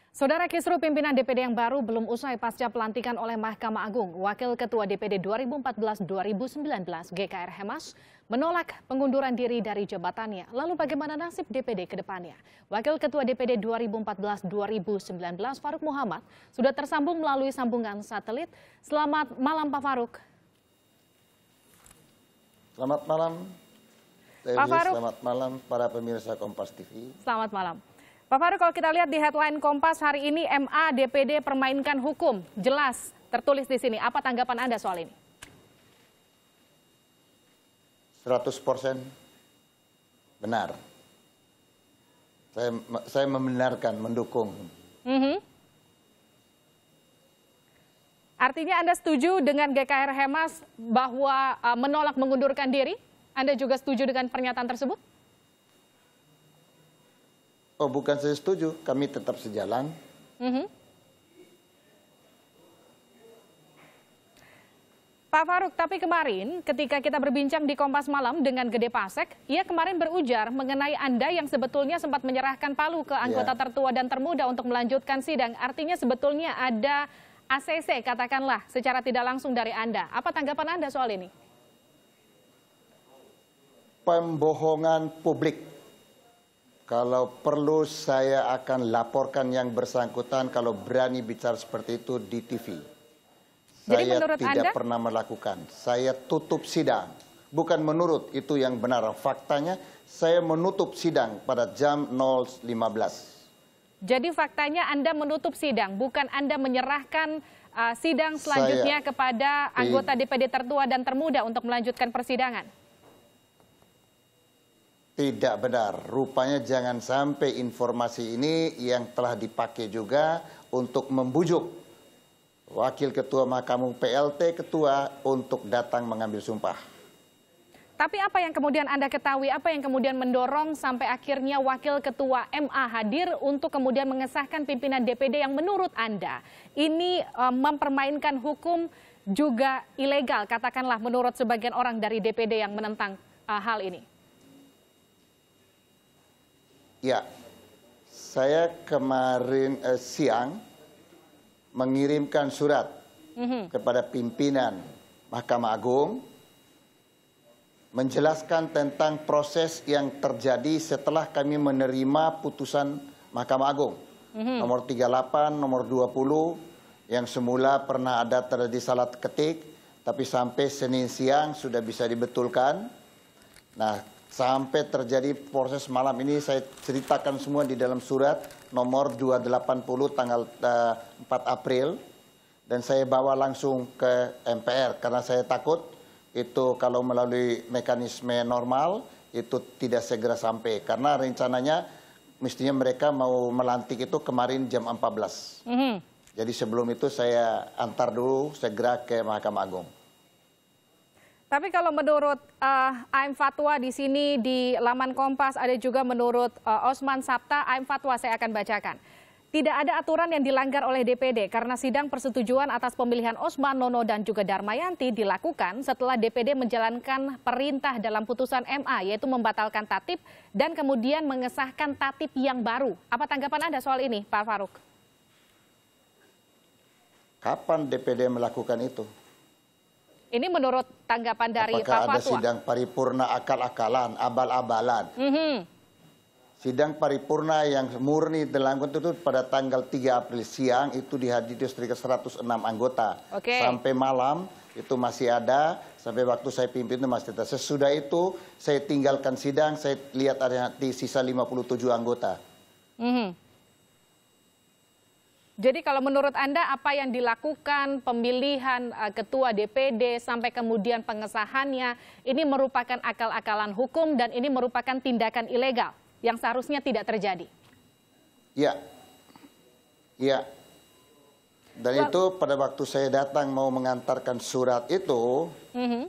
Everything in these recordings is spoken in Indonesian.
Saudara, kisruh pimpinan DPD yang baru belum usai pasca pelantikan oleh Mahkamah Agung. Wakil Ketua DPD 2014-2019 GKR Hemas menolak pengunduran diri dari jabatannya. Lalu bagaimana nasib DPD ke depannya? Wakil Ketua DPD 2014-2019 Faruk Muhammad sudah tersambung melalui sambungan satelit. Selamat malam Pak Faruk. Selamat malam, Pak Faruk. Selamat malam para pemirsa Kompas TV. Selamat malam. Pak Faruk, kalau kita lihat di headline Kompas hari ini, MA DPD permainkan hukum. Jelas tertulis di sini. Apa tanggapan Anda soal ini? 100% benar. Saya membenarkan, mendukung. Artinya Anda setuju dengan GKR Hemas bahwa menolak mengundurkan diri? Anda juga setuju dengan pernyataan tersebut? Oh, bukan saya setuju, kami tetap sejalan. Pak Faruk, tapi kemarin ketika kita berbincang di Kompas Malam dengan Gede Pasek, ia kemarin berujar mengenai Anda yang sebetulnya sempat menyerahkan palu ke anggota tertua dan termuda untuk melanjutkan sidang. Artinya sebetulnya ada ACC, katakanlah, secara tidak langsung dari Anda. Apa tanggapan Anda soal ini? Pembohongan publik. Kalau perlu saya akan laporkan yang bersangkutan kalau berani bicara seperti itu di TV. Jadi Saya menurut tidak Anda? pernah melakukan. Saya tutup sidang. Bukan menurut itu yang benar. Faktanya saya menutup sidang pada jam 0.15. Jadi faktanya Anda menutup sidang, bukan Anda menyerahkan sidang selanjutnya kepada anggota DPD tertua dan termuda untuk melanjutkan persidangan? Tidak benar. Rupanya jangan sampai informasi ini yang telah dipakai juga untuk membujuk Wakil Ketua Mahkamah PLT Ketua untuk datang mengambil sumpah. Tapi apa yang kemudian Anda ketahui, apa yang kemudian mendorong sampai akhirnya Wakil Ketua MA hadir untuk kemudian mengesahkan pimpinan DPD yang menurut Anda ini mempermainkan hukum juga ilegal, katakanlah menurut sebagian orang dari DPD yang menentang hal ini? Ya, saya kemarin siang mengirimkan surat kepada pimpinan Mahkamah Agung menjelaskan tentang proses yang terjadi setelah kami menerima putusan Mahkamah Agung nomor 38, nomor 20 yang semula pernah ada terjadi salah ketik, tapi sampai Senin siang sudah bisa dibetulkan. Nah, sampai terjadi proses malam ini saya ceritakan semua di dalam surat nomor 280 tanggal 4 April. Dan saya bawa langsung ke MPR karena saya takut itu kalau melalui mekanisme normal itu tidak segera sampai. Karena rencananya mestinya mereka mau melantik itu kemarin jam 14. Jadi sebelum itu saya antar dulu segera ke Mahkamah Agung. Tapi kalau menurut Aim Fatwa di sini di laman Kompas, ada juga menurut Osman Sabta, Aim Fatwa saya akan bacakan. Tidak ada aturan yang dilanggar oleh DPD karena sidang persetujuan atas pemilihan Osman, Nono, dan juga Darmayanti dilakukan setelah DPD menjalankan perintah dalam putusan MA, yaitu membatalkan tatip dan kemudian mengesahkan tatip yang baru. Apa tanggapan Anda soal ini, Pak Faruk? Kapan DPD melakukan itu? Ini menurut tanggapan dari Pak Fatwa. Apakah ada sidang paripurna akal-akalan, abal-abalan? Sidang paripurna yang murni dilakukan itu pada tanggal 3 April siang itu dihadiri sekitar 106 anggota. Sampai malam itu masih ada, sampai waktu saya pimpin itu masih ada. Sesudah itu saya tinggalkan sidang, saya lihat ada di sisa 57 anggota. Jadi kalau menurut Anda apa yang dilakukan pemilihan ketua DPD sampai kemudian pengesahannya ini merupakan akal-akalan hukum dan ini merupakan tindakan ilegal yang seharusnya tidak terjadi? Ya. Dan itu pada waktu saya datang mau mengantarkan surat itu,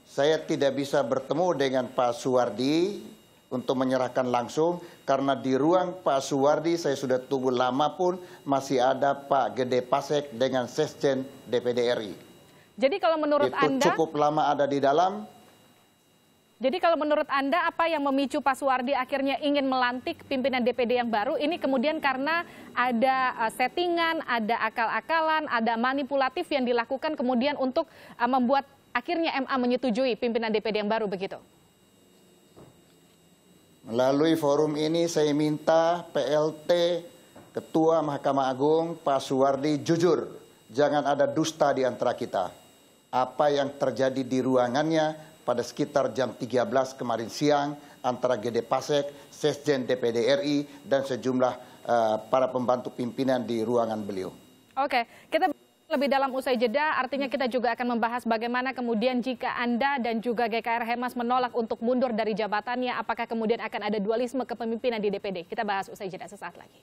saya tidak bisa bertemu dengan Pak Suwardi untuk menyerahkan langsung karena di ruang Pak Suwardi saya sudah tunggu lama pun masih ada Pak Gede Pasek dengan Sekjen DPD RI. Jadi kalau menurut Anda cukup lama ada di dalam. Jadi kalau menurut Anda apa yang memicu Pak Suwardi akhirnya ingin melantik pimpinan DPD yang baru ini kemudian karena ada settingan, ada akal-akalan, ada manipulatif yang dilakukan kemudian untuk membuat akhirnya MA menyetujui pimpinan DPD yang baru begitu? Melalui forum ini saya minta PLT Ketua Mahkamah Agung Pak Suwardi jujur, jangan ada dusta di antara kita. Apa yang terjadi di ruangannya pada sekitar jam 13 kemarin siang antara Gede Pasek, Sekjen DPD RI, dan sejumlah para pembantu pimpinan di ruangan beliau. Oke, kita lebih dalam usai jeda, artinya kita juga akan membahas bagaimana kemudian jika Anda dan juga GKR Hemas menolak untuk mundur dari jabatannya, apakah kemudian akan ada dualisme kepemimpinan di DPD? Kita bahas usai jeda sesaat lagi.